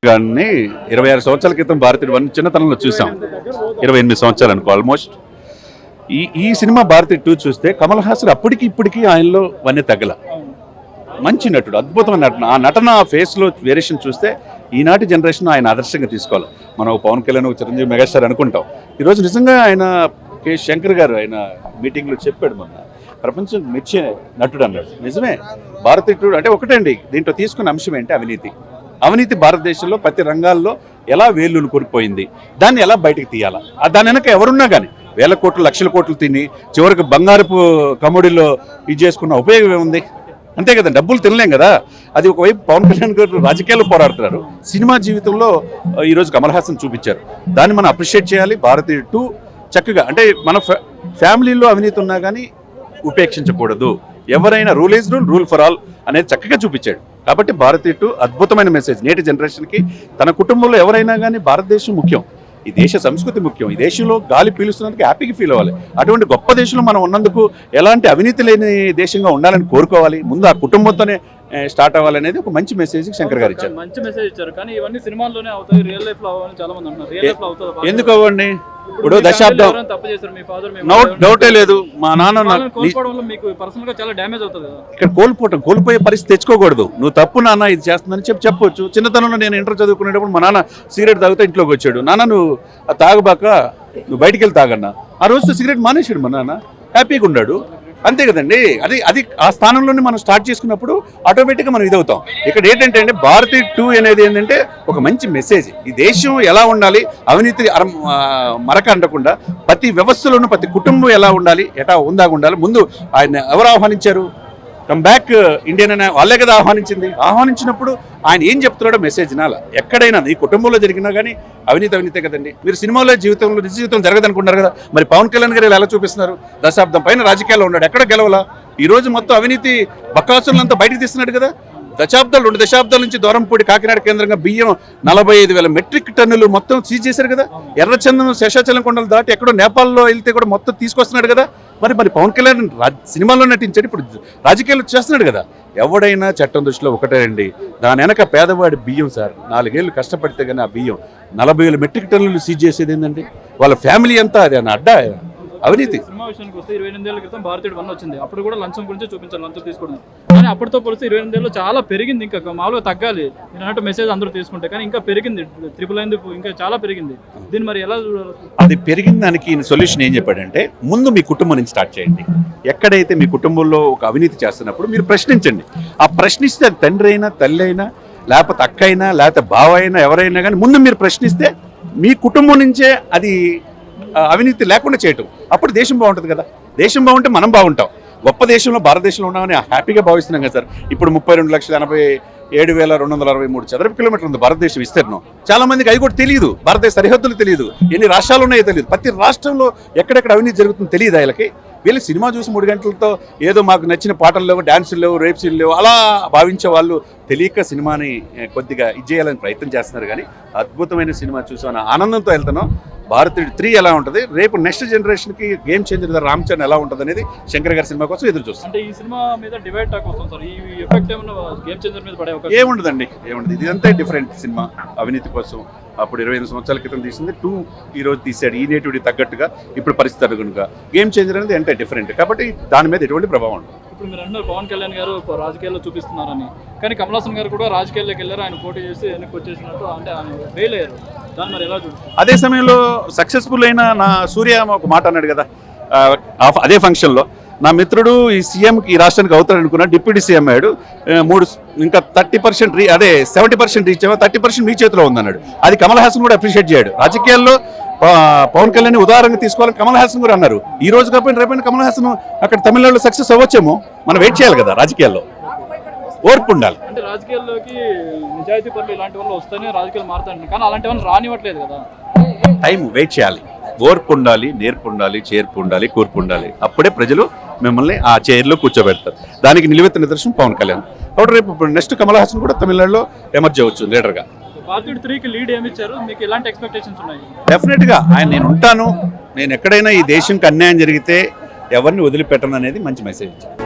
గారిని 26 సంవత్సరాల క్రితం భారతీయుడు 1 చిన్నతనంలో చూసాం. 28 సంవత్సరాలు అనుకో ఆల్మోస్ట్. ఈ సినిమా భారతీయుడు 2 చూస్తే కమల్ హాసన్ అప్పటికి ఇప్పటికీ ఆయనలో వన్నీ తగ్గల. మంచి నటుడు, అద్భుతమైన నటన. ఆ నటన ఆ ఫేస్లో వేరియేషన్ చూస్తే ఈనాటి జనరేషన్ ఆయన ఆదర్శంగా తీసుకోవాలి. మనం పవన్ కళ్యాణ్, చిరంజీవి, మెగాస్టార్ అనుకుంటాం. ఈరోజు నిజంగా ఆయన కె శంకర్ గారు ఆయన మీటింగ్లో చెప్పాడు, మొన్న ప్రపంచం మెచ్చే నటుడు అన్నాడు. నిజమే, భారతీయుడు అంటే ఒకటండి. దీంట్లో తీసుకున్న అంశం ఏంటి? అవినీతి భారతదేశంలో ప్రతి రంగాల్లో ఎలా వేలును కోల్పోయింది, దాన్ని ఎలా బయటకు తీయాలా. దాని వెనక ఎవరున్నా కానీ వేల కోట్లు లక్షల కోట్లు తిని చివరికి బంగారపు కమోడిలో ఇది చేసుకున్న ఉపయోగం ఏముంది? అంతే కదా, డబ్బులు తినలేం కదా. అది ఒకవైపు పవన్ కళ్యాణ్ గారు రాజకీయాల్లో పోరాడుతున్నారు, సినిమా జీవితంలో ఈరోజు కమల్ హాసన్ చూపించారు. దాన్ని మనం అప్రిషియేట్ చేయాలి. భారతీయుడు 2 చక్కగా, అంటే మన ఫ్యామిలీలో అవినీతి ఉన్నా కానీ ఉపేక్షించకూడదు, ఎవరైనా rule is rule for all అనేది చక్కగా చూపించాడు. కాబట్టి భారతీయుడు అద్భుతమైన మెసేజ్ నేటి జనరేషన్కి. తన కుటుంబంలో ఎవరైనా కానీ భారతదేశం ముఖ్యం, ఈ దేశ సంస్కృతి ముఖ్యం, ఈ దేశంలో గాలి పీలుస్తున్నందుకు హ్యాపీగా ఫీల్ అవ్వాలి. అటువంటి గొప్ప దేశంలో మనం ఉన్నందుకు ఎలాంటి అవినీతి లేని దేశంగా ఉండాలని కోరుకోవాలి. ముందు ఆ కుటుంబంతోనే స్టార్ట్ అవ్వాలనేది ఒక మంచి మెసేజ్ శంకర్ గారు ఇచ్చారు. మంచి మెసేజ్ ఇచ్చారు. కానీ ఇవన్నీ సినిమాల్లోనే అవుతాయి, రియల్ లైఫ్ లో అవ్వాలని చాలా మంది అంటున్నారు. రియల్ లైఫ్ లో అవుతుంది ఎందుకు అవ్వండి? ఇప్పుడు దశాబ్దం డౌటే లేదు. మా నాన్న ఇక్కడ కోల్పోయే పరిస్థితి తెచ్చుకోకూడదు. నువ్వు తప్పు నాన్న ఇది చేస్తుందని చెప్పొచ్చు. చిన్నతనంలో నేను ఇంటర్ చదువుకునేటప్పుడు మా నాన్న సిగరెట్ తాగుతా ఇంట్లోకి వచ్చాడు. నాన్న నువ్వు తాగబాక, నువ్వు బయటికి వెళ్ళి తాగన్నా. ఆ రోజు సిగరెట్ మానేశాడు మా నాన్న, హ్యాపీగా ఉన్నాడు. అంతే కదండి. అది ఆ స్థానంలోనే మనం స్టార్ట్ చేసుకున్నప్పుడు ఆటోమేటిక్గా మనం ఇదవుతాం. ఇక్కడ ఏంటంటే అండి, భారతీయుడు 2 అనేది ఏంటంటే ఒక మంచి మెసేజ్. ఈ దేశం ఎలా ఉండాలి, అవినీతి మరక అంటకుండా ప్రతి వ్యవస్థలోనూ ప్రతి కుటుంబం ఎలా ఉండాలి, ఎటా ఉండాలి. ముందు ఆయన ఎవరు ఆహ్వానించారు? కమ్ బ్యాక్ ఇండియన్ అనే వాళ్ళే కదా ఆహ్వానించినప్పుడు ఆయన ఏం చెప్తున్నాడో మెసేజ్ నాలా. ఎక్కడైనా ఈ కుటుంబంలో జరిగినా కానీ అవినీతే కదండి. మీరు సినిమాలో నిజ జీవితం జరగదనుకుంటారు కదా. మరి పవన్ కళ్యాణ్ గారు ఎలా చూపిస్తున్నారు? దశాబ్దం పైన రాజకీయాల్లో ఉన్నాడు, ఎక్కడ గెలవాలా? ఈ రోజు మొత్తం అవినీతి బకాసులంతా బయటకు తీస్తున్నాడు కదా. 2 దశాబ్దాల నుంచి దూరంపూడి కాకినాడ కేంద్రంగా బియ్యం 45,000 మెట్రిక్ టన్నులు మొత్తం సీజ్ చేశారు కదా. ఎర్రచందనం శేషాచలం కొండలు దాటి ఎక్కడో నేపాల్లో వెళ్తే కూడా మొత్తం తీసుకొస్తున్నాడు కదా. మరి పవన్ కళ్యాణ్ సినిమాలో నటించాడు, ఇప్పుడు రాజకీయాలు చేస్తున్నాడు కదా. ఎవడైనా చట్టం దృష్టిలో ఒకటే అండి, దాని వెనక పేదవాడి బియ్యం సార్. 4 ఏళ్ళు కష్టపడితే కానీ ఆ బియ్యం 40,000 మెట్రిక్ టన్నులు సీజ్ చేసేది ఏంటండి? వాళ్ళ ఫ్యామిలీ అంతా అది అడ్డా అవినీతి. సినిమా విషయానికి వస్తే 28 ఏళ్ల క్రితం భారతీయుడు 1 వచ్చింది. అప్పుడు కూడా లంచం గురించి చూపించాలి, లంచం తీసుకోవడం. కానీ అప్పటితో పోలిస్తే 28 ఏళ్ళు చాలా పెరిగింది. ఇంకా మామూలుగా తగ్గాలి అన్నట్టు మెసేజ్ అందరూ తీసుకుంటే, కానీ ఇంకా పెరిగింది. 999 ఇంకా చాలా పెరిగింది. దీన్ని మరి ఎలా చూడాలి? అది పెరిగిన దానికి సొల్యూషన్ ఏం చెప్పాడంటే, ముందు మీ కుటుంబం నుంచి స్టార్ట్ చేయండి. ఎక్కడైతే మీ కుటుంబంలో ఒక అవినీతి చేస్తున్నప్పుడు మీరు ప్రశ్నించండి. ఆ ప్రశ్నిస్తే అది తండ్రి అయినా, తల్లి అయినా, లేకపోతే అక్క అయినా, లేకపోతే బావ అయినా, ఎవరైనా కానీ ముందు మీరు ప్రశ్నిస్తే మీ కుటుంబం నుంచే అది అవినీతి లేకుండా చేయటం. అప్పుడు దేశం బాగుంటుంది కదా. దేశం బాగుంటే మనం బాగుంటాం. గొప్ప దేశంలో భారతదేశంలో ఉన్నామని హ్యాపీగా భావిస్తున్నాం కదా సార్. ఇప్పుడు 32,87,263 చదరపు కిలోమీటర్లు ఉంది భారతదేశం విస్తీర్ణం. చాలా మందికి అది కూడా తెలియదు. భారతదేశ సరిహద్దులు తెలియదు, ఎన్ని రాష్ట్రాలు ఉన్నాయో తెలియదు. ప్రతి రాష్ట్రంలో ఎక్కడెక్కడ అవినీతి జరుగుతుందో తెలియదు వీళ్ళకి. వీళ్ళు సినిమా చూసి 3 గంటలతో ఏదో మాకు నచ్చిన పాటలు లేవు, డాన్సులు లేవు, రేప్ సీన్లు లేవు అలా భావించే వాళ్ళు తెలియక సినిమాని కొద్దిగా ఇది చేయాలని ప్రయత్నం చేస్తున్నారు. కానీ అద్భుతమైన సినిమా చూసాను, ఆనందంతో వెళ్తున్నాం. భారతీయుడు 3 ఎలా ఉంటుంది, రేపు నెక్స్ట్ జనరేషన్కి గేమ్ చేంజర్ రామ్ చరణ్ ఎలా ఉంటుంది అనేది శంకర్ గారి సినిమా కోసం ఎదురు చూస్తాం. అంటే ఈ సినిమా మీద డివైడ్ టాక్ వస్తుంది సార్. ఈ ఎఫెక్ట్ ఏమన్నా గేమ్ చేంజర్ మీద పడే అవకాశం ఏముండదండి. ఇదంతా డిఫరెంట్ సినిమా. అవినీతి కోసం అప్పుడు 25 సంవత్సరాల క్రితం తీసింది, 2 ఈ రోజు తీశాడు. ఈ నేటివిటీ తగ్గట్టుగా ఇప్పుడు పరిస్థితి కనుక గేమ్ చేంజర్ అనేది అంటే డిఫరెంట్. కాబట్టి దాని మీద ఎటువంటి ప్రభావం ఉండదు. ఇప్పుడు మీరు అన్నారు పవన్ కళ్యాణ్ గారు రాజకీయాల్లో చూపిస్తున్నారని, కానీ కమల్ హాసన్ గారు కూడా రాజకీయాల్లోకి వెళ్ళారు. ఆయన పోటీ చేసి వెనక్కి వచ్చేసినట్టు, అంటే ఆయన ఫెయిల్ అయ్యారు. దాన్ని మరి ఎలా చూస్తారు? అదే సమయంలో సక్సెస్ఫుల్ అయిన నా సూర్య ఒక మాట అన్నాడు కదా అదే ఫంక్షన్లో, నా మిత్రుడు ఈ సీఎంకి ఈ రాష్ట్రానికి అవుతాడు అనుకున్నా, డిప్యూటీ సీఎం అయ్యాడు. 3 ఇంకా 30% 70% రీచ్ అయ్యా, 30% మీ చేతిలో ఉందన్నాడు. అది కమల్ హాసన్ కూడా అప్రిషియేట్ చేయడు. రాజకీయాల్లో పవన్ కళ్యాణ్ ఉదాహరణగా తీసుకోవాలని కమల్ హాసన్ కూడా అన్నారు. ఈ రోజు కాకపోయినా రేపైనా కమల్ హాసన్ అక్కడ తమిళనాడులో సక్సెస్ అవ్వచ్చేమో, మనం వెయిట్ చేయాలి కదా. రాజకీయాల్లో ఓర్పు ఉండాలి. అంటే రాజకీయాల్లోకి నిజాయితీ పనులు ఇలాంటి వాళ్ళు వస్తేనే రాజకీయాలు మారుతాయి, కానీ అలాంటి వాళ్ళు రానివ్వట్లేదు కదా. టైం వెయిట్ చేయాలి. ఓర్పు ఉండాలి, నేర్పు ఉండాలి, చేర్పు ఉండాలి, కూర్పు ఉండాలి. అప్పుడే ప్రజలు మిమ్మల్ని ఆ చైర్లో కూర్చోబెడతారు. దానికి నిలువెత్త నిదర్శనం పవన్ కళ్యాణ్. కాబట్టి రేపు నెక్స్ట్ కమల్ హాసన్ కూడా తమిళనాడులో ఎమర్జ్ అవ్వచ్చు లీడర్గా. భారతీయుడు 3కి లీడ్ ఏమి ఇచ్చారు? మీకు ఎలాంటి ఎక్స్పెక్టేషన్స్ ఉన్నాయి? డెఫినెట్గా నేను ఉంటాను, నేను ఎక్కడైనా ఈ దేశంకి అన్యాయం జరిగితే ఎవరిని వదిలిపెట్టను అనేది మంచి మెసేజ్ ఇచ్చాను.